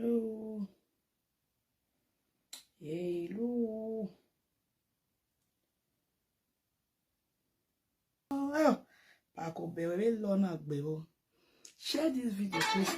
Hello. Hello. Oh, Paco Bebe Lona Bebo. Share this video, please.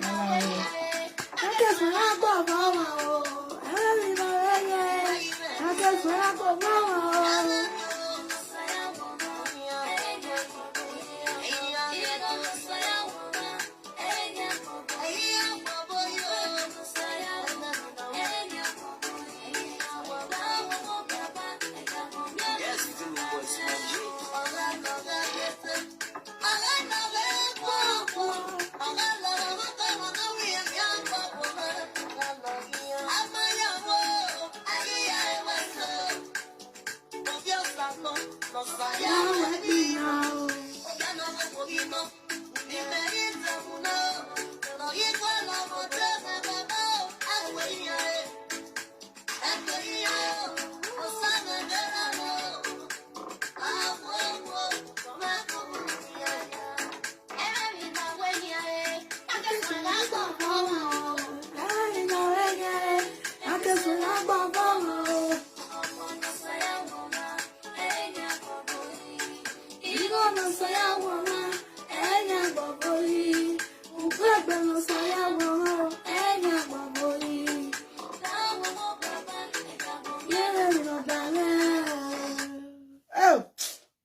Oh,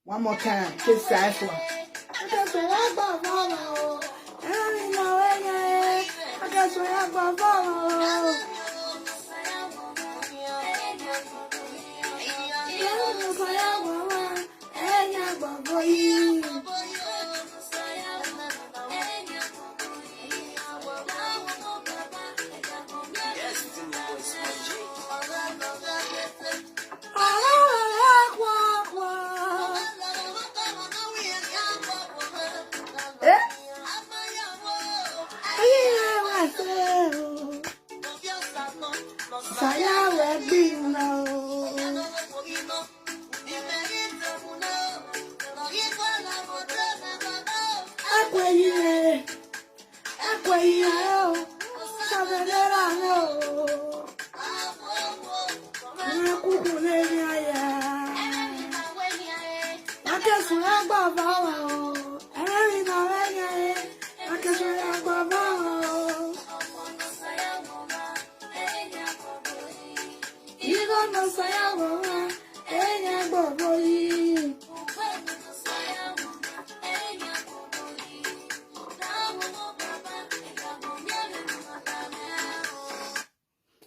one more time. This side one.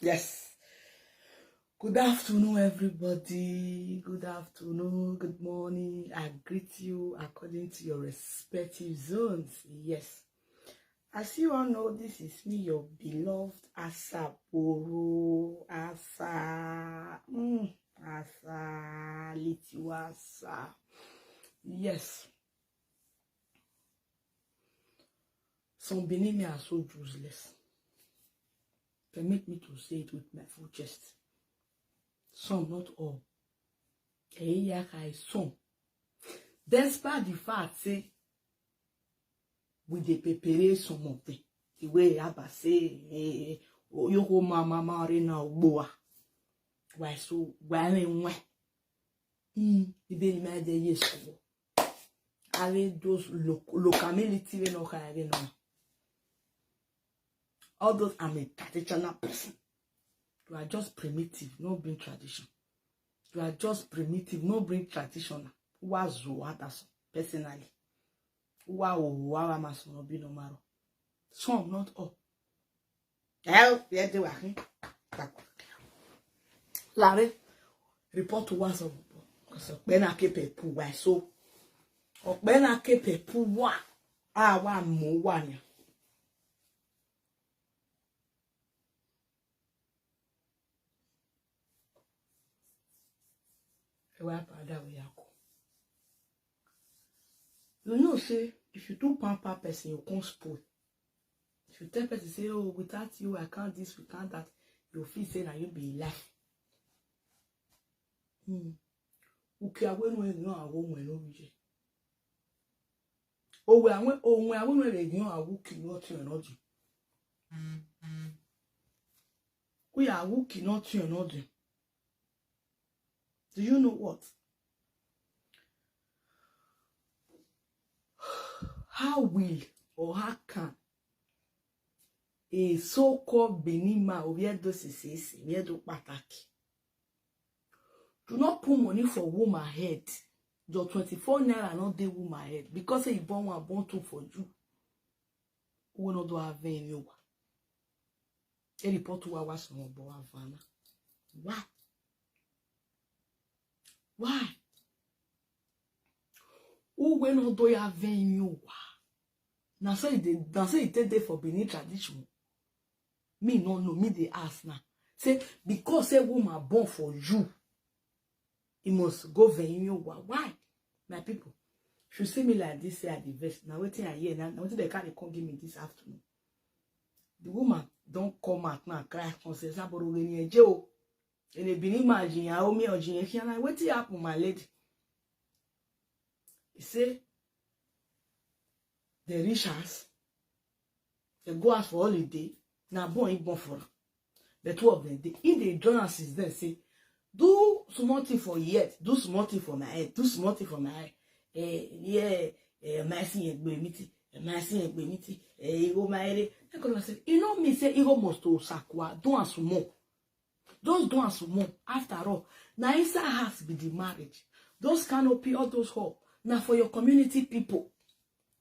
Yes. Good afternoon, everybody. Good afternoon, good morning. I greet you according to your respective zones. Yes. As you all know, this is me, your beloved Asaboro. Asa. Yes. Some Benin are so useless. Permit me to say it with my full chest. Some, not all. Iye-eki is some. Despite the fact, say, we dey prepare some of them. The way Abba say, Yoko mama marina boa. Why so, why? The baby made the yes. Are those locality we no carry no. All those I'm a traditional person. You are just primitive, no bring tradition. You are just primitive, no bring traditional. Who are Zoadas personally? Who are Waramas no be no matter. Some, not all. Hell, yeah, they were. Larry, report to us of when I keep a poo, why so? Or when I keep a poo, what? Ah, one more one. You know, say, if you do pamper person, you can't spoil. If you tell person, say, oh, without you, I can't this, we can't that, you feel say that you be alive. Okay, I won't know I won't know. Oh, when I won't know I won't kill you or energy. We are wookie, not you, not them. Do you know what? How will or how can a so-called Benima or Viedo Sisi, Viedo Pataki do not put money for woman head? Your 24 naira not the woman head because he born one born two for you. Who not do have any over? A report to our son of Boavana. Why? Why? Who will not do have any over? Now say it take day for Benin tradition. Me no know, me they ask now. Say because a woman born for you, he must go venue. Why? My people, if you see me like this, say I divest. Now waiting a year now, waiting they can't come give me this afternoon. The woman don't come out now cry and say Asaboro any jail. And they been imagine how me or Jane here now. What happen, my lady? He say the rich house, they go out for holiday. Now born for them. The two of them, in the journalists then say, do something for yet, do something for my head, do something for my head. Mercy and Bemiti, mercy and Bemiti, ego my head. I said, you know me say ego must to sakwa, do as more. Those do as more. After all, now inside has be the marriage. Those canopy, all those hope. Now for your community people,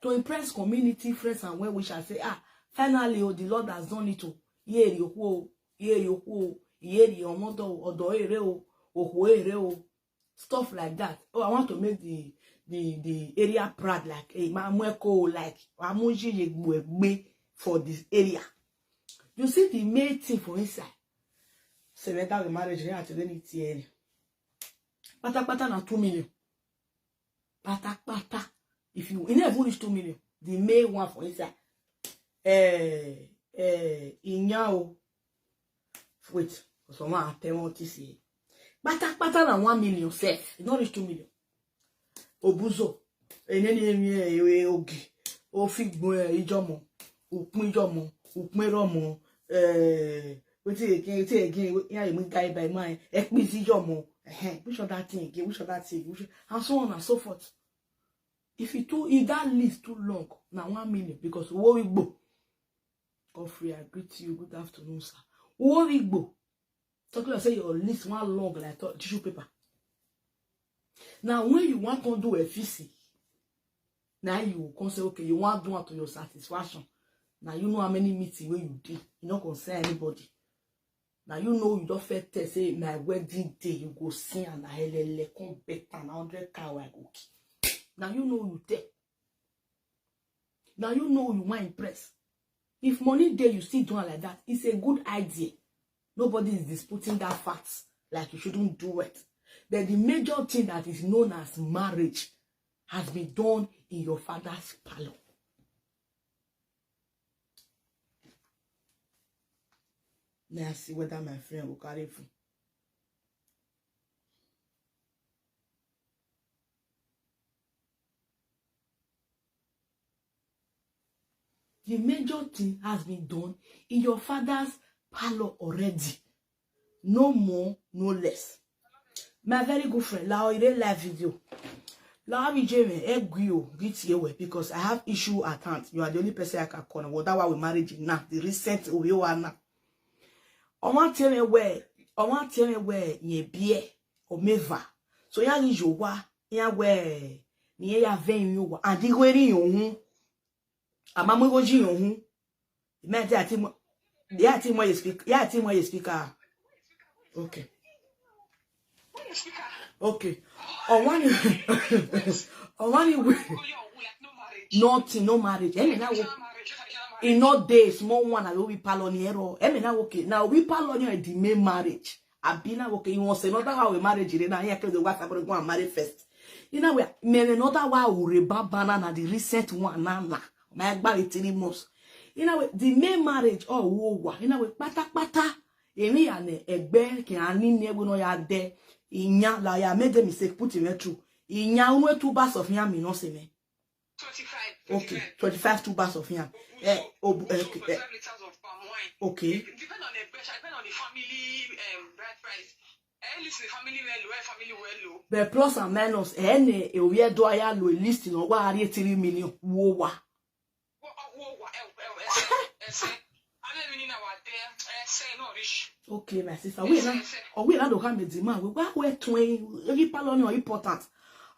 to impress community friends and when we shall say, finally, the Lord has done it to stuff like that. Oh, I want to make the area proud, like a mamweko, like for this area. You see the main thing for inside. Say that the marriage here to any tier. Pata na 2 million. Pata. If you never reach 2 million, the main one for inside. Inyao. Wait, someone tell me what to say. Pata na 1 million self. It not reach 2 million. Obuzo. Eneni ogi. Ofigbo ijomo. Upun ijomo. Upmeromo. What again? Yeah, you guy by mine. Ekmisi ijomo. Which of that thing again? Which of that thing? And so on and so forth. If that list too long, now 1 million because what we go. Godfrey, I greet you. Good afternoon, sir. What we go. Talking about say your list one long like tissue paper. Now when you want to do a FCC, now you can say okay, you want to do it to your satisfaction. Now you know how many meetings where you did. You not concern anybody. Now you know you don't fit test say my wedding day you go sing and I helele come better 100 cow I go. Now you know you take. Now you know you want impress. If money day you still doing like that, it's a good idea. Nobody is disputing that fact. Like you shouldn't do it. But the major thing that is known as marriage has been done in your father's parlor. Now see whether my friend will carry it. The major thing has been done in your father's parlor already. No more, no less. My very good friend, Lao live video. Lao because I have issue at hand. You are the only person I can call. Well, that's why we married now. The recent we are now. I want to tell me where ye beer or meva. So ya is your wa ya where near ya vein you and the wedding you. A mamma go you. Meant that him. Yeah, team where you speak. Yeah, team where you speak. Okay. Okay. On one nothing, no marriage. In no days, more one I will be paloniero. Okay. Now we palonier the main marriage. I've been okay. You want to say another how we marriage it now? Here because the wife going to marry first. You know we another one will reba banana the recent one now. My body 3 months. You know the main marriage wo you know pata emi ane egbe ki ani ni egbe no ya de inya la ya made mistake put him through inya unwe 2 bars of yam no se me 25 okay 25 2 bars of yam Okay. Depend on the family bride price. List the family well. But plus and minus, any we do I lo list no wa 3 million wo wa. Okay, my sister. We na do come the man. We twin. Every palon no important.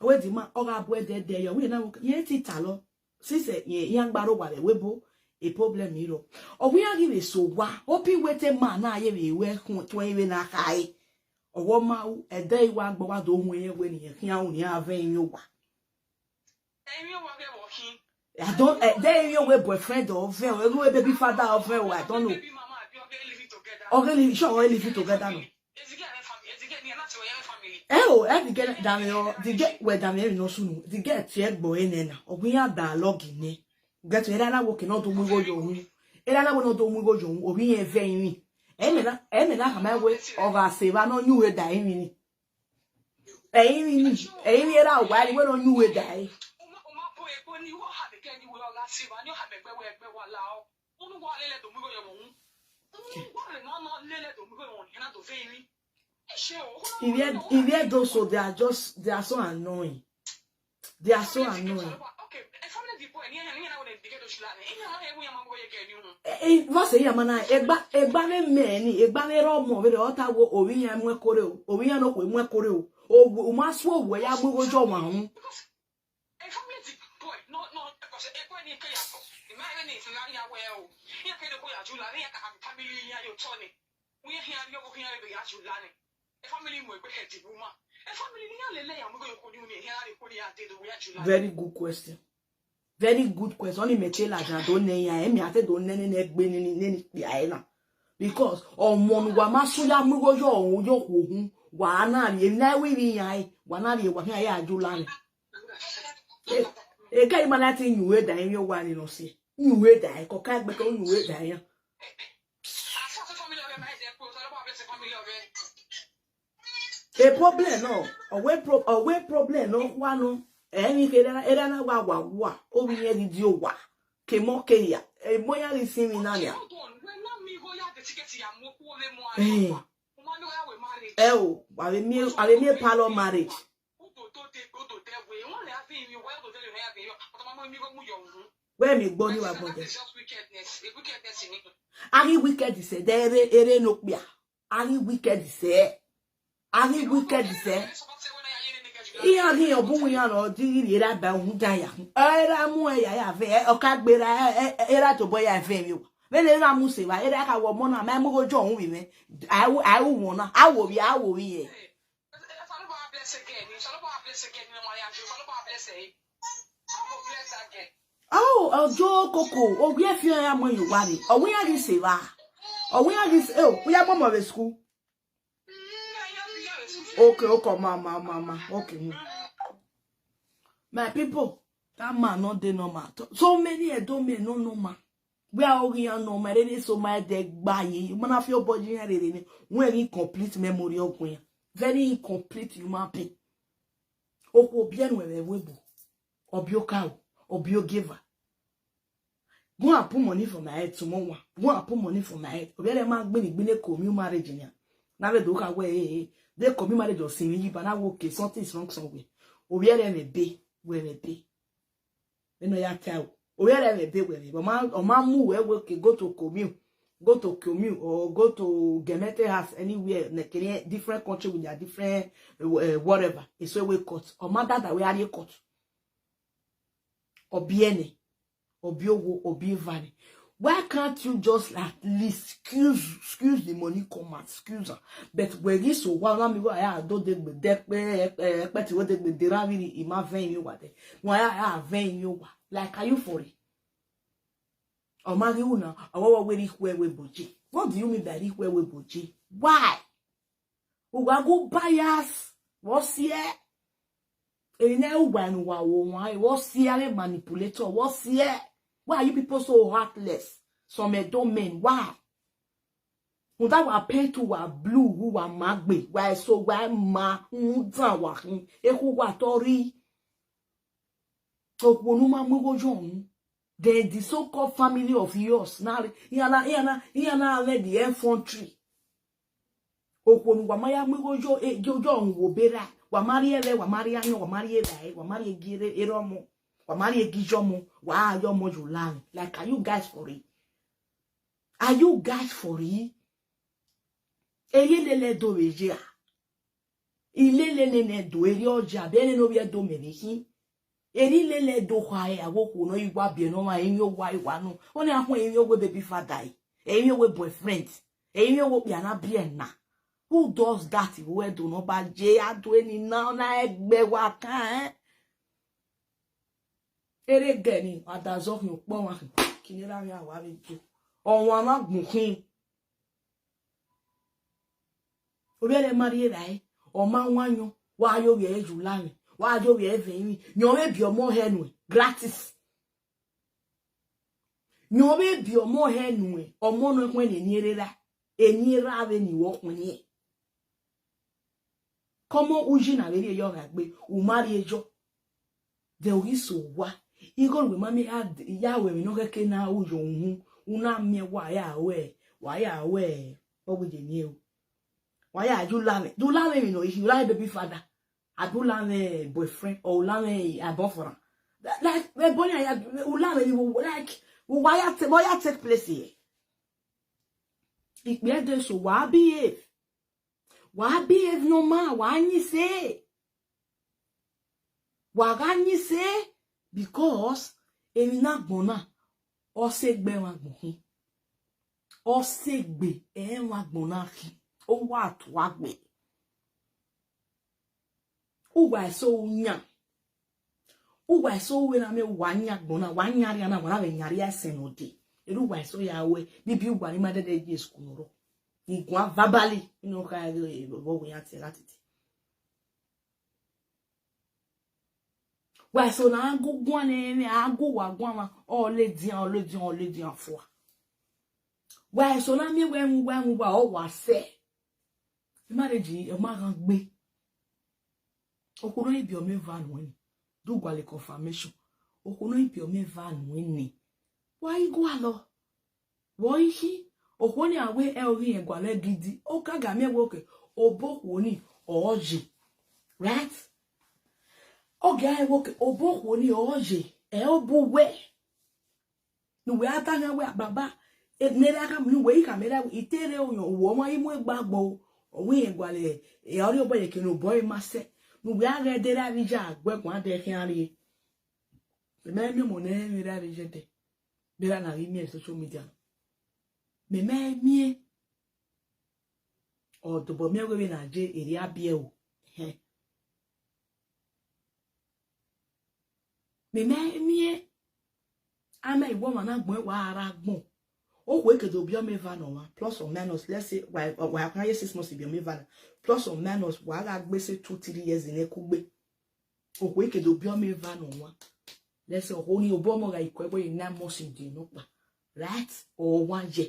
We the man oga boy there. We na ye titalo. Since ye young baro wale webo a problem hero. Or we are give so wa. Opi wete man na ye we twin we na high. Or woman a day one but what don't we when you can have in your wa. I don't a day your boyfriend or baby father of I don't know. Okay, sure, live it together. Oh, every get down the get where damn no soon. The get yet boy in or we are dialogue in it. Get to Elana walking out to move on. Elana will not do move on or we are very. Emina, my way of our saver, no you will die. Amy, why you on you will die. If you do so, they are so annoying. They are so annoying. What's a yamana? Egbane meni, egbane romo, with the other wo, Ovian Mwekoreo, Oviano Mwekoreo, or Maswo, where I will go on. Very good question. Very good question. Only me tell her don't name me. I said don't name any because on one wamasuya mugo yo wana ye na we ni ai wana ye wa ya julani. E kai manati nyu dan yo wani no se. Nyu dan ko kai gbe ko nyu dan ya. A problem no. Away problem no one. Any era na wa obi ye di o wa ke mo ke ya e boya ri sin mi na ya o ave mi palo marriage where me gbo ni wa gbo je ari wicked se de ere no pia ari wicked se iya ni obu yan lo di ra ba hun daya era mu eya ya fe o ka gbera era to boya fe mi o be le ra mu se wa era ka wo mo na ma mu gojo ohun wi me I won na awo bi ye oh ojo koko o gbe fi ya mo yin wa ni o wi ya di se wa o wi ya di we ya mo we school. Okay, mama. Okay. My people, that man not the normal. So many don't mean no normal. We are all here normal. It is so my deck by you. Man, I feel body here. When incomplete memory of when very incomplete human being. Oko bien we webo. Obio cow. Obio giver. Go and put money for my head tomorrow. Go and put money for my head. Obia man been commune marriage in here. Now we do away. They come marriage or sing but now okay, something is wrong somewhere. O we are me be where me be. We no ya tell. O we are me be where me. But man move where we go to commune or go to Gemete house anywhere in different country with their different whatever. It's where we cut. Or man that we are cut. Or biene. Or biowo or biovani. Why can't you just at least excuse the money come out, excuse her? But where this so one me go I don't take the deck but what take the deravili in my vein you what why I vein you like are you for it? Or Mariuna, or what where we boji? What do you mean by where we boji? Why? We go bias? What's here? And now when why what's here manipulator? What's here? Why are you people so heartless? Some don't mean why? Who that were paid to were blue, who were magbe, why so why ma who were Tori? So Wonuma Mugo John, the so-called family of yours. Now, yana let the infantry. Okonu wamaya mwigojo jojo ngobera. Wamari ele, wamari anyo, wamari ele, wamari gire eromo, wamari gijomo, wa yomo julani. Like, are you guys for it? Are you guys for it? Eyelele do rejea. Ilelele do eri oja, bene no bia do menihi. Erilele do hwae awoku no igwa bie no ma enyo wa iwa no. Oni ahun enyo we baby father. Enyo we boyfriend. Enyo we bia na bie na. Who does that? We do not ba je ado eni na na egbe wa kan. Ere geni adazo hin po wa kini ra mi awa mi ju. Onwa ma gun kin. Obere marie rai, o ma wanyo, wa yo ye eju lami, wa yo ye eveni, nyowe bi omo henu gratis. Nyowe bi omo henu, omo no kwen enira ave ni wo kwen. Komo uji na veri yo gagbe, umari ejo. De ogiso wa, igor we mami ad yawe mi no keke na ujo hu, una mi wa ya we, obu je ni e. Why are you lame? Do lame me no? If you like baby father, I do lame boyfriend or lame a boyfriend. Like the boy I lame you like why take place here? It be there so why behave? Why behave no man? Why you say? Why can you say? Because emi na gbona o segbe wa gbon. O segbe wa gbona ki. O what wagbe. Uwa so nya. Uwa so we na me wanya gbona wanyari na wana we nyari ase no de. Eru wa so ya we bibi uwa ni ma de de school ro. Igwa verbally no ka bo we ati latiti. Wa so na agugwan ni aguwa gwan o le dian fo. Wa so na me we o wa se. Marriage e ma ran gbe. Okuno ibi o me van wen. Do gwale confirmation. Okuno ibi o me van wen ni. Why go alo? Why he? Okoni awe e ori en gwale gidi. O ka ga me woke obokwo ni oje. Right? O ga e woke obokwo ni oje. E obu we. Nu we ata nya we baba. E nere aka mu we kamera itere oyan wo mo imu egbagbo. Owe egwale e ori oboye kinu boy mase nu we aga dere avija agbekun ade kianri me me mo ne mi ra rejete bera na email social media me o to bo me we na je eri abie o me ama igbo ma na gbon wa ara gbon. Oh, we could be a van plus or minus, let's say, why 6 months be a van plus or minus, while I say 2-3 years in a kube. Oh, we could be a van on one. Let's say, only Obama like quite 9 months in the right or 1 year.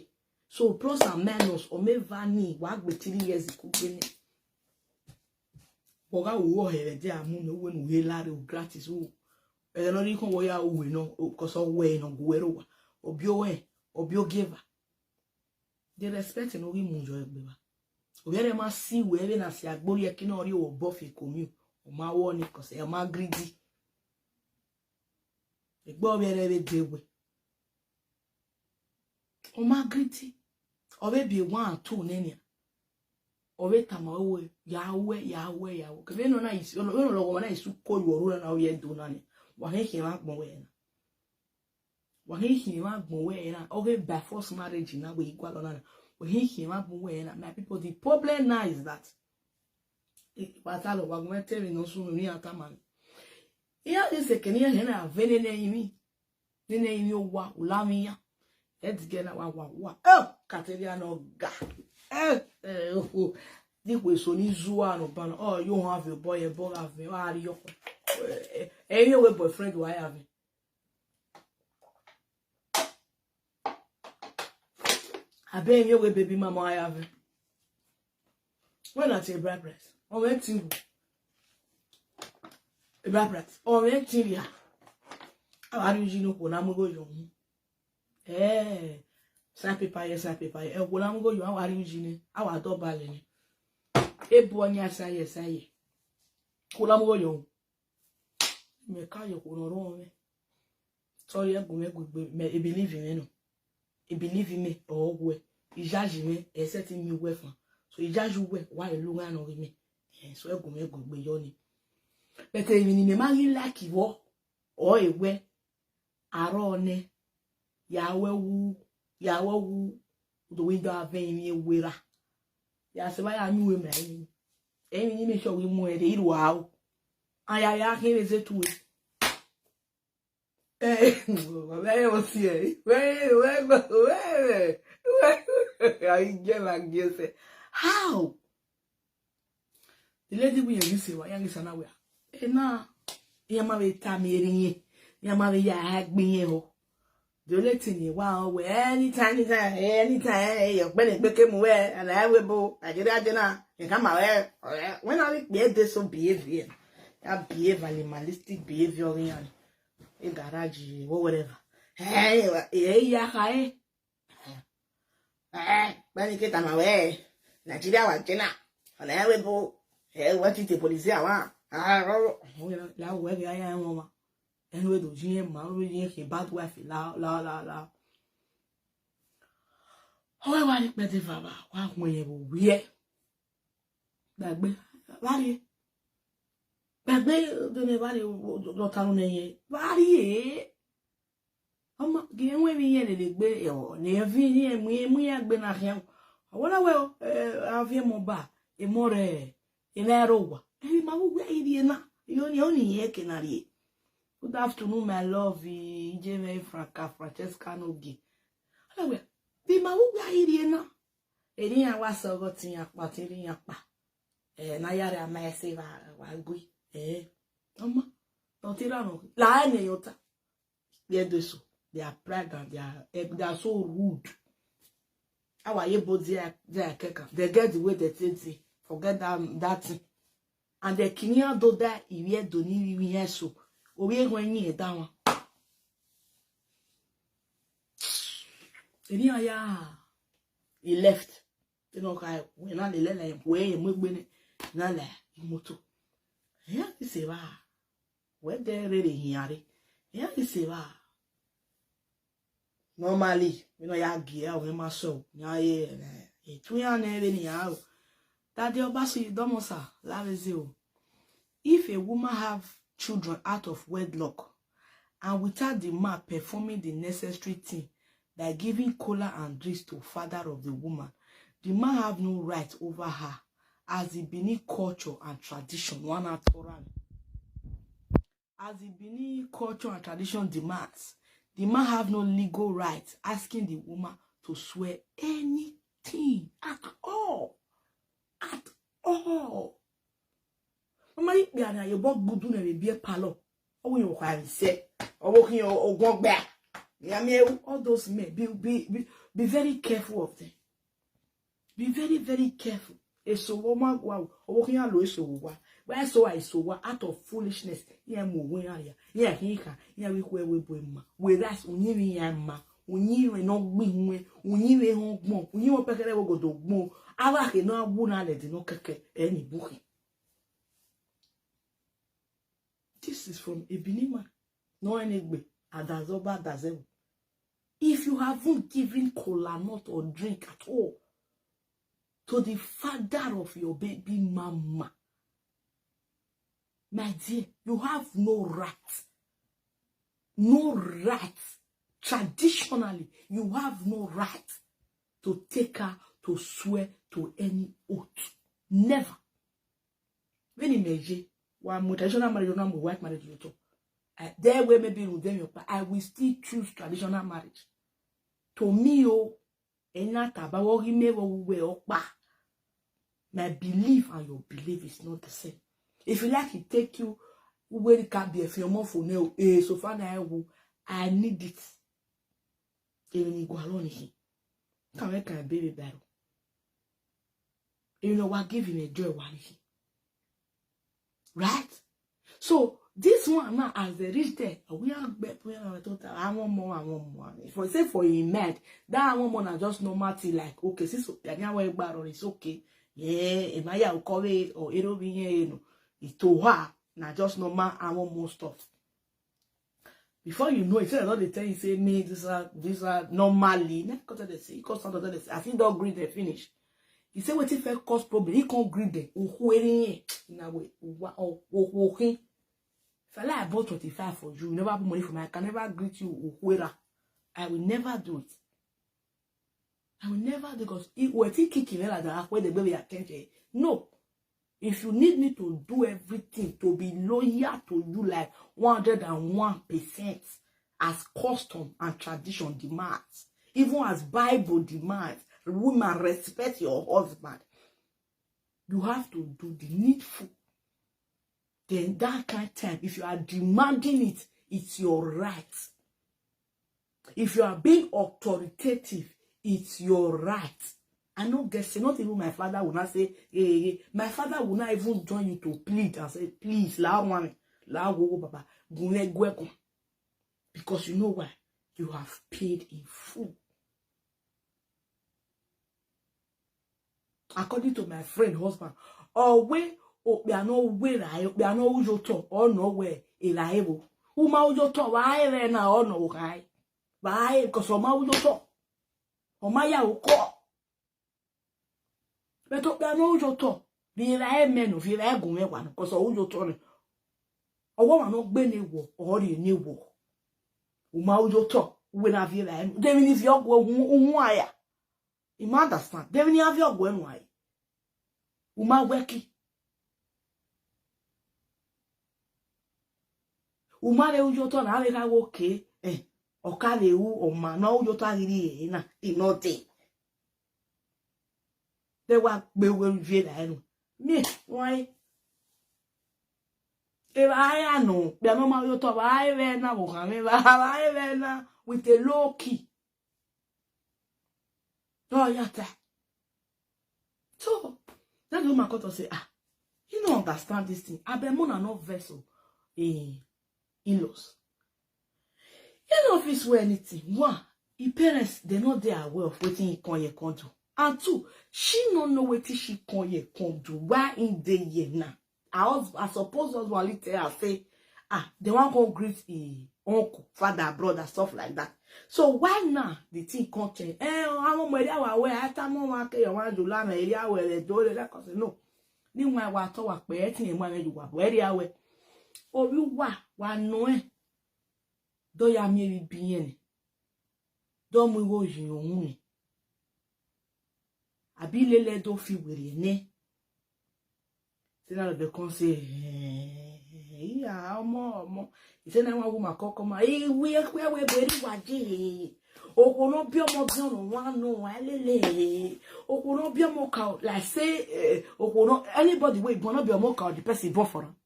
So, plus or minus, or me van, what with 3 years it could be. Oga wo here dey amu no we no we lare o gratis o. E no ri kon wo ya o we no cause o we no go wero wa. Obi o we Obi giver. The respect no we munjo egbewa. Obi ere ma si we ebe na si agbori e kina ori o bofi komi o ma wo ni cause e ma greedy. Egbo obi ere be dewe. O ma greedy. Obi bi 1 2 nenia. Obi tama we yawe. Kebe no na isi no lo na isu ko yoru na o ye do na ni. Wa he ki ma gbon we na. When he want we na okay by force marriage na we equal on na when he want we na my people the problem now is that patalo wa gwe tell no so ni ataman iya is kenya he na vene na yimi ni owa ulami ya edge na wa kateria no ga di we so ni zuwa no ban oh you have a boy have me are you anyway boyfriend why have me. I beg you, baby mama, I have it. When I say bread breast, or waiting. Bread breast, or waiting ya. How you know when I'm go young? Sign paper, sign paper. When I'm go young, how are you know? How I do balling? Boy, say. When I'm go young, me call you when wrong. Sorry, I go me believe in me. He believe in me or way. He judge me, he setting me way from. So he judge you way why you look on me. So I go be yoni. But even me man like you or a way. Arone Yahweh the window of me wira. Yes, why I knew him. Any me show him where they wow. I hear is it too. Where was here? Where? I get like this. How? The lady we used to say, why young is anywhere. Now, Yamma Tamiri, Yamma Yag the only thing you wow, anytime, you're became aware, and I will go. I did that dinner, you come aware. When I get this so behavior, that behave animalistic behavior in garage or whatever. Hey, hi. When you get on my way, Nigeria was dinner, and I will go. Hey, what is the police? I am. And we do GM, bad wife, la. However, it better for what we will Bagbe, don't know what I'm saying. Vary, give me any big or near Vinny and we have been at him. I want to have him more back, a more in Arowa. And my way, you only eking. Good afternoon, my love. Ije Francesca Nogi. Hello, be my way na. Eni awa sogotin apa tiri apa. Na yare ama ese wa gui. Mama, don't tira no. La ene yota. They are pregnant. They are so rude. Our able they are keka. They get the way they think. Forget that thing. And the kinya do that iye do ni wiye so. Owe when you down. He left. You know, when I let him way and moving Nala, moto. Yeah, you say, where they really hear it. Yeah, you say, normally, you know, ya gear with my soul. Yeah, it's 200 hours. That the Obasi Domosa, Lavizio. If a woman have children out of wedlock and without the man performing the necessary thing by giving cola and drinks to father of the woman, the man have no right over her as the Benin culture and tradition one at oral. As the Benin culture and tradition demands, the man have no legal right asking the woman to swear anything at all. At all. Mama, you bought good to be a palo. Oh, you have said, or walking or walk back. All those men, be very careful of them. Be very, very careful. A so woman, wow, walking alone so what? Where so I saw out of foolishness. Yeah, moving area. Yeah, he can. Yeah, we boy, whereas we yamma, we no win, we home more, we knew a packet ever go to more. I like it no one let no cake any booking. This is from a Benima. No anyway, Adazoba Dazel. If you haven't given cola nut or drink at all to the father of your baby mama, my dear, you have no right. No right. Traditionally, you have no right to take her to swear to any oath. Never. When you measure, one traditional marriage, no white marriage, there way maybe with them, I will still choose traditional marriage. To me, my belief and your belief is not the same. If you like, it take you where it can be a few more for now. So far now, I need it. Even you go alone here. Can make a baby battle. You know what? Give him a joy one here. Right? So this one now, as they reach there, we are I want more. If I say for a man, that one more just normal thing like okay, since it's okay. Yeah, Emaya will call it or it'll be here, it's to her. Now just normal, I want more stuff. Before you know it, say another tell you say me, this are normally. Because they say, because they say, I think don't agree they finish. He say what if I cause problem, he can't agree there. In a way, walking. If I bought 25 for you, never put money for me, I can never greet you. I will never do it. I will never do because it will take kicking like that where the baby attention. No. If you need me to do everything, to be loyal to you like 101% as custom and tradition demands, even as Bible demands, women respect your husband, you have to do the needful. Then that kind of time, if you are demanding it, it's your right. If you are being authoritative, it's your right. I know guess not even my father will not say, hey. My father will not even join you to plead and say, please, baba, because you know why? You have paid in full. According to my friend husband, we are no way, we are no ujoto or nowhere reliable. Uma ujoto, why na or no high? Why? Because Oma ujoto, Omaya uko. But we are no ujoto. The men of your ego, one because ujoto. Or one not be new or the new war. Uma ujoto, when have you them? Then if you're going, why? You understand? Then you have your going, why? Uma weki. Umare ujoto na aveka woke okale u oma na ujoto agiri na inote they wa gbewe vie da enu me why e ba no bia no ma ujoto ba ire na wo kan me ba ire na with a low key no yata so that woman got to say you don't understand this thing abemona no vessel in-laws. You know if it's where anything. One, your parents they not they aware of what he can do. And two, she don't know what she can do. Why in the year now? I suppose us one tell her say, they want to greet uncle, father, brother, stuff like that. So why now the thing can't change? I'm area where I tell mama ke you want to learn area where they do that cause no. Ni wa wa to wa pe e tin e mo area wa area where Oruwa wa no do ya mi bien ni do mu wo yin ohun ni abi lele do fi were ni ti na be kon se iya omo ise na wa wo ma kokko ma we beri waje okuno bi omo bi onu wa no wa lele okuno bi omo ka like say okuno anybody wey born no bi omo ka the person born for am.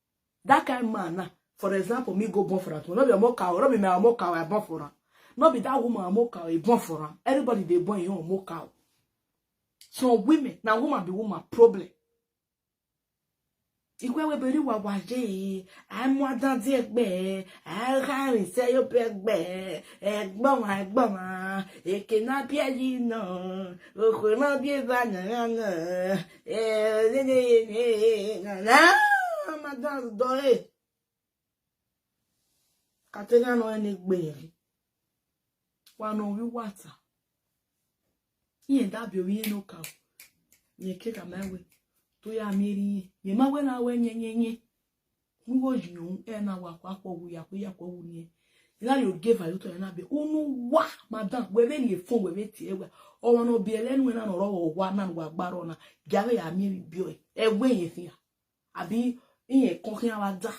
That kind of man, for example, me go born for that. Not be a mocha, not be my mocha, I born for her. Not be that woman a mocha, I born for her. Everybody they born you on mocha. So women, now woman be woman problem. Ikwe beri wa waje, I'm what that be. I can't say your be. Egbon, it cannot be a no. It cannot be a Madame Dore. Katena no any gbe. One on we water. Ye that be we no cow. Ye kick a man way. To ya miri. Ye ma when I went ye. Who was you? And I walk we are we. Now you give a little and I be. Oh no, what, Madame? We're very phone with it. Or no be a len when I know one and work barona. Gather ya miri boy. A way you think. I be. Iye kokin awada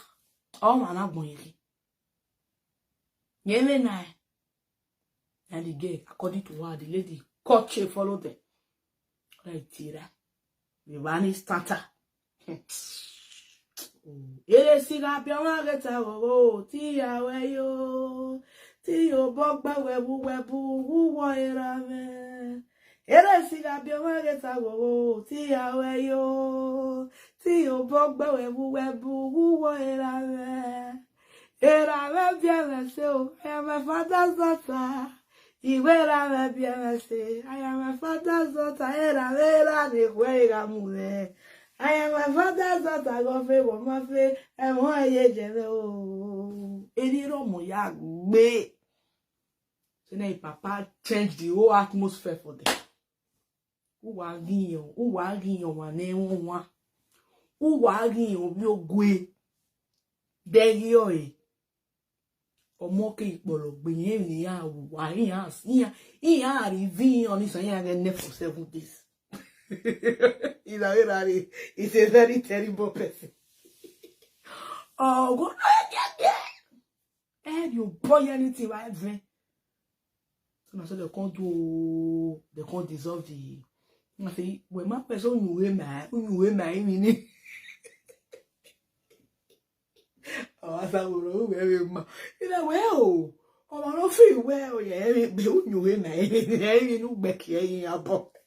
o ma na gbon yin yele na and the girl according to her the lady cut she follow them right tira the one starter ele siga bi won ageta o ti awe yo ti o bogba webu wo era me ele siga bi won ageta o ti awe yo Ti o bogba webu wo era me my father's daughter. I am my father's daughter. I am my father's daughter. Go favor my face. And why you any romo ya gbe. So now papa changed the whole atmosphere for them. Who are giyon? Who are giyon? One. Who are giyon? Bi ogwe. Degio e. Omoke ikpolo gbenye ni ya wa iya arrive on this and for 7 days. He's a very terrible person. Oh, go and you boy anything right there. So they can't dissolve the. I say when my person you wear my meaning. Oh, Asaboro, very much. You know, well, oh, I don't feel well, yeah, you win, you know, back here in your book.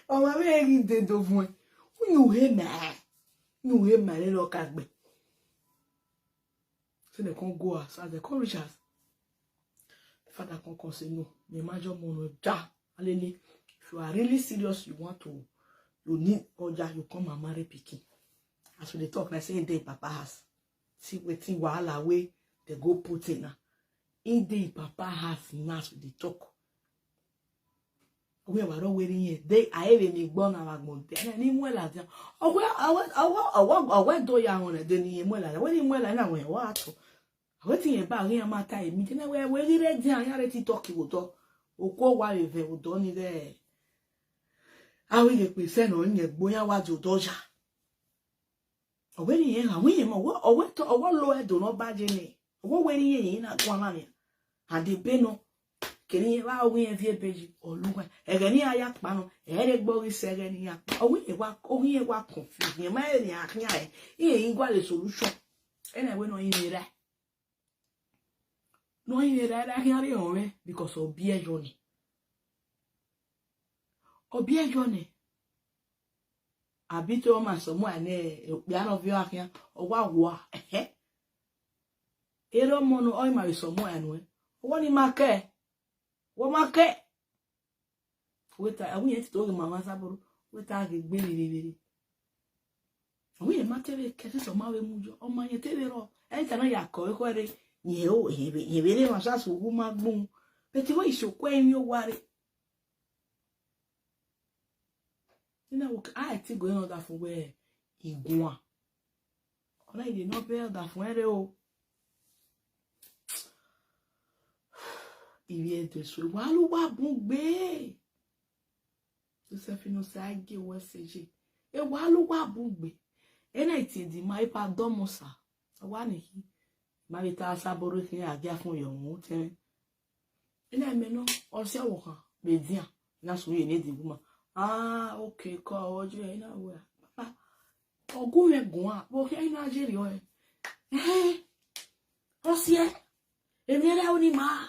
Oh, I'm very dead of one. You hear my little cat. So they can't go as they can't reach us. Father can't say no. The major mono, ja, if you are really serious, you want to, you need Oja, you come and marry Pikin. As we talk, I say, day Papa has. See, waiting while away, they go put in. In day Papa has, now with the talk. We were not waiting here. They are even born our month. And anywhere like that. Oh, well, I went to your own. Then he went like, when he went like, I went, what? I went in about here, my time. Meeting where we read down, I already talk you to. O go while you will done there. I will be sent on your boya was your doja. When you are winning, or what to our lawyer do not badge in it. What when you in at one and the beno, can you allow me a page or look at any yak man, Eric Bowie said any yak, or we walk confused. You may yak, he ain't got a solution. And I went on in that. No, in that I carry on because of beer journey. Or beer journey. I beat all my someone piano of your here or what eh? Ero mono oil my someone what in my care? What my care? With I went to talk my Asaboro with I get very. We matter cases of my mujo on my table. And I ya call it. He really was as a woman boom. But why so quain your worry? You know, I think going on that for where he go. I did not bear that for where oh. Iye-eki so walu wa bungbe. Josephine say I get message. E walu wa bungbe. Ena ti di my pa domosa. Wa ni hi. Marita Asaboro hin agia fun yo mu ten. Ena me no o se wo kan be dia. Na so ye ni di woman. Ah, okay, call ojo e na we. Papa. Ogun me gun a. Bo ke na jeri o e. Osie. E mi ra oni ma.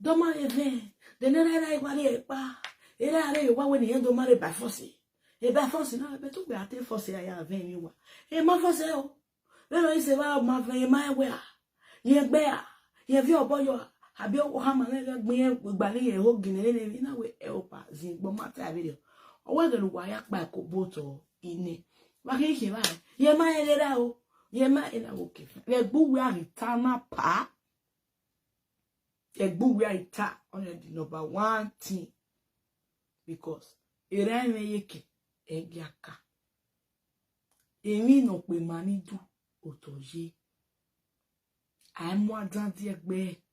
Doma even. De na ra igwale e pa. E ra re wa we ni en do mare by force. E by force na be to be ate force ya ven mi wa. E ma force o. Le no ise wa ma ven e ma we a. Ye gbe a. Ye vi oboyo abi o ha ma le gbin gbale ye ho gine le na we e o pa zin gbo ma ta video. Owa de lu wa ya pa ko boto ini. Wa ke se ba. Ye ma e le ra o. Ye ma e na o ke. Le gbu we a ritana pa. Egbu we ita on the number 1 thing because iye-eki egiaka emi no pe mani du otoje aimu adan di egbe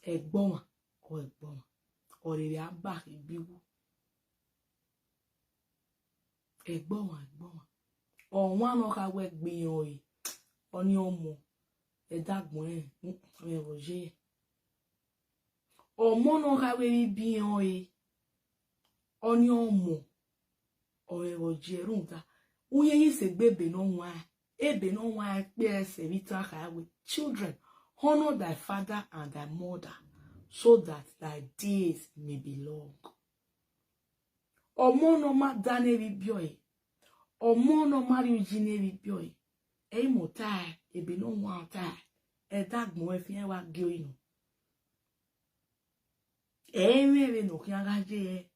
egbon orere aba ibiwu egbon onwa no ka we gbin oyi oni omo edagbon oje omo no ka we bi oyi oni omo oje runta uye yin se gbebe no nwa ebe no nwa pe ese vita ka we children honor thy father and thy mother so that thy days may be long. Omo no ma dane bi bioy omo no mari ujine bi bioy e motai e be no one tai e dag mo e fien wa gyo ino e me no kyan ga je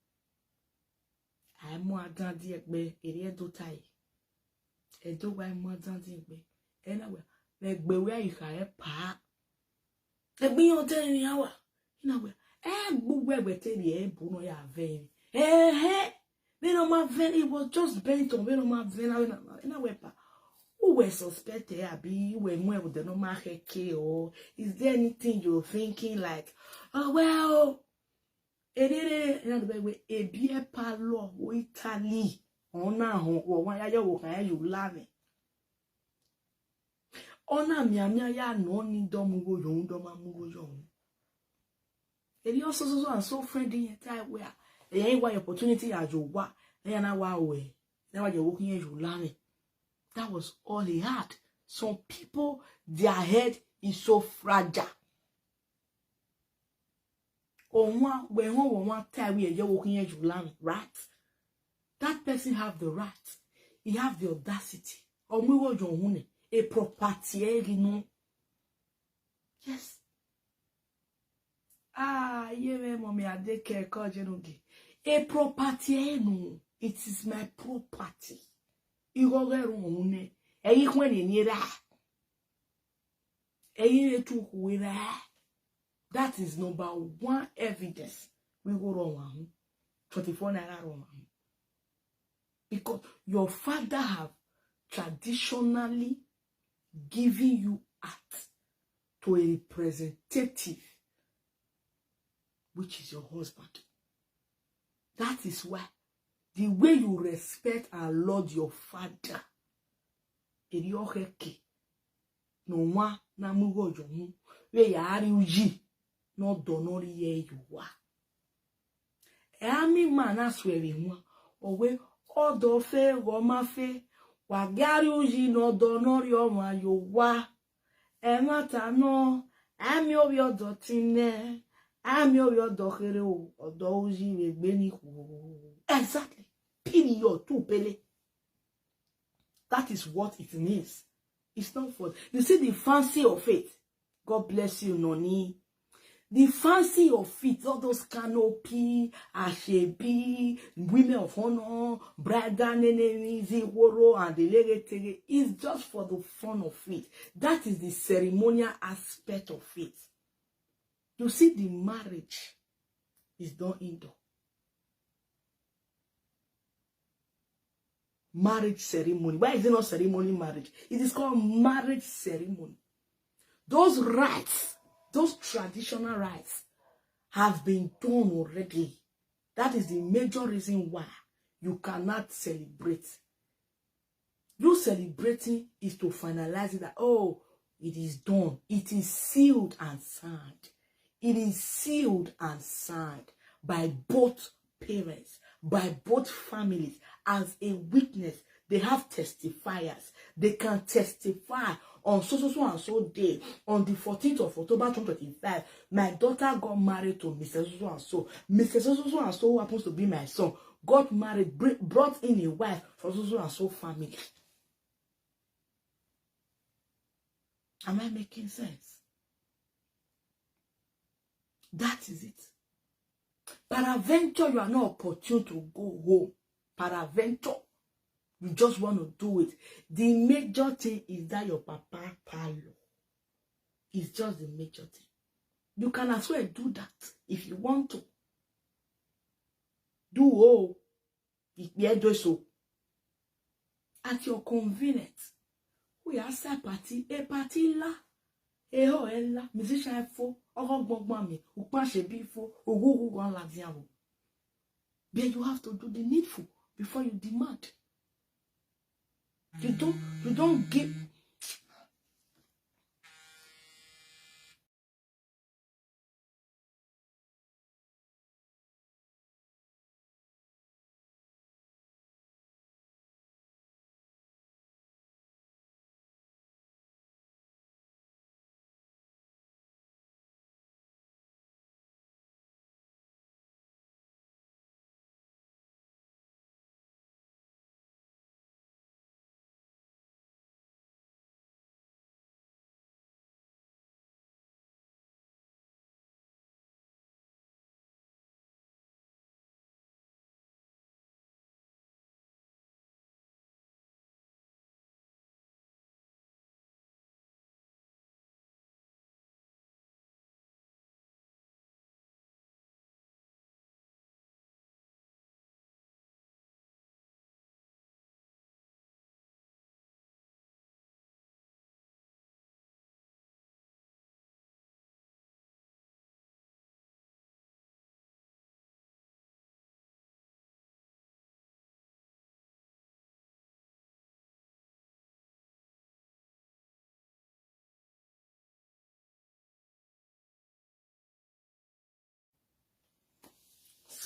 ai mo adan di e pe ere do tai e do wa mo adan di pe e na we le gbe we aika e pa e gbi yon te ni awa ina we e gbugbo egbe te ri e bu no ya ve me no ma ve it was just bent on me no ma ve na we pa who were suspected abi we mo e de no ma heke or is there anything you're thinking like oh well erere na de we ebi e pa lo wo Italy ona ho wo wa ya wo kan you lave ona mi ya no ni do mu go yo do ma mu go yo eri also so and so friendly time where e ain't why opportunity as you wa e na wa we na wa je wo kin you lave. That was all he had. Some people, their head is so fragile. When one time we are walking here, you learn, right? That person have the right. He have the audacity. Or we were your a property, you know. Yes. Yeah, mommy, I did care, call you a property, no. It is my property. You go there, one. Eyi when ni ra eyi etu ku ra. That is number one evidence we go wrong 24 naira wrong because your father have traditionally given you act to a representative which is your husband. That is why the way you respect and love your father iye-eki no wa na mugo jomu we ya ari uji no donori ye yuwa e ami man aswere nwa owe odo fe go ma fe wa gari uji no donori o ma yuwa e mata no ami obi odo tine ami obi odo kere o odo uji we gbe ni ku exactly period tu pele. That is what it means. It's not for you see the fancy of it. God bless you, Noni. The fancy of it, all those canopy, ashebi, women of honor, bridal enemies, woro, and the legacy is just for the fun of it. That is the ceremonial aspect of it. You see, the marriage is done indoor. Marriage ceremony. Why is it not ceremony marriage? It is called marriage ceremony. Those rites, those traditional rites have been done already. That is the major reason why you cannot celebrate. You celebrating is to finalize it that, oh, it is done. It is sealed and signed. It is sealed and signed by both parents, by both families. As a witness, they have testifiers. They can testify on so and so day, on the 14th of October 2025, my daughter got married to Mr. So and so. Mr. So and so, who happens to be my son, got married, brought in a wife from so and so family. Am I making sense? That is it. Peradventure, you are not opportune to go home. Peradventure, you just want to do it. The major thing is that your papa palo. It's just the major thing. You can as well do that if you want to. Do so at your convenience. We are a party la. Ella, musician fo, me, before, but you have to do the needful before you demand. You don't give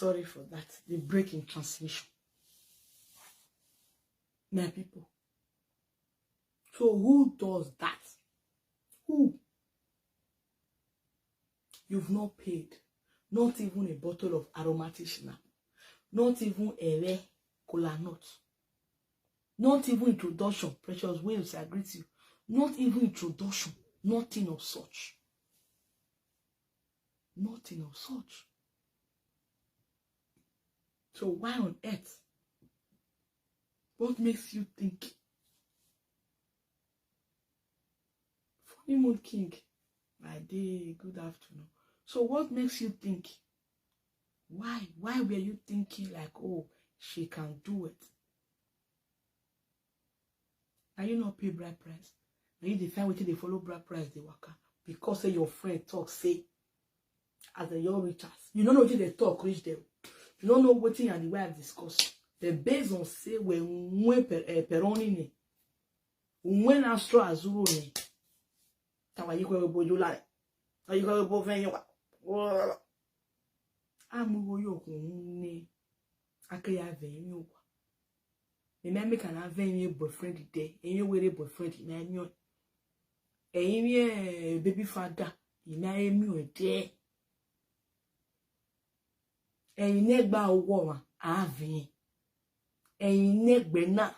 Sorry for that. The break in transmission. My people. So who does that? Who? You've not paid. Not even a bottle of aromatic schnapps. Not even a cola nut. Not even introduction. Precious Waves, I greet you. Not even introduction. Nothing of such. Nothing of such. So why on earth? What makes you think? Funny Mood King, my day, good afternoon. So what makes you think? Why? Why were you thinking like, oh, she can do it? Are you not pay bride price? Are you define what they follow bride price they work? Because say your friend talk, say, as the your reachers. You don't know what they talk, reach them. You don't know what and the way I discuss. The based on say when peroni ne. When astro azuru ne. Tawa yiko bo jula. Tawa yiko bo venyo. Amu yo ne. Akaya venyo. Me can have any boyfriend day. Any way boyfriend in anyo. Any baby father in a day. Any negba woman having. Any negbe na.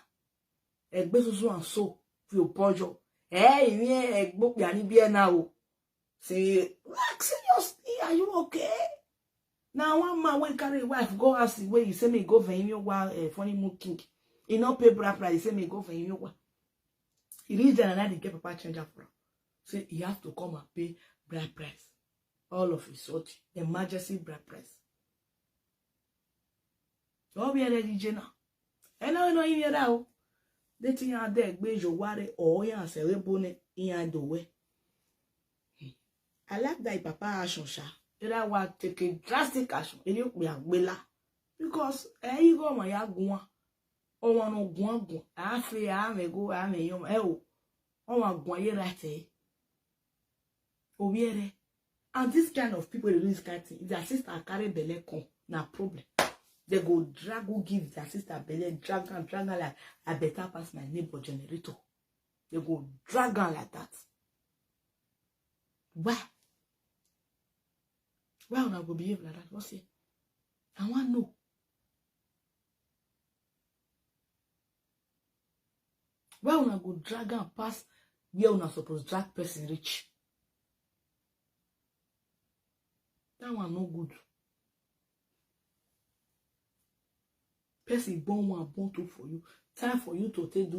Egbe so and so for pojo. Any egbo yani be now. Say, like seriously, are you okay? Now one man when carry a wife go ask the way you say me go for him while Funny Mood King. He not pay bride price, he say me go for him. He reach there and I get papa change up from. Say he have to come and pay bride price. All of his sort, emergency bride price. So be ready, Jenna. And I know in here now. They think out there, be your worry or ya say we bone in the way. I like that papa action sha. Either want take a drastic action. And you be a willa. Because you go my yaguan. Oh, one of one. I feel I may go, I may yum. Oh, one guay right. Oh, yeah. And this kind of people, this kind of thing, if their sister carry belly come, na problem. They go drag who give their sister belly, drag her like I better pass my neighbor generator. They go drag her like that. Why? Why would I go behave like that? What's it? I want to know. Why would I go drag her past where we not supposed to drag person reach? That one no good. Person born one, born two for you. Time for you to take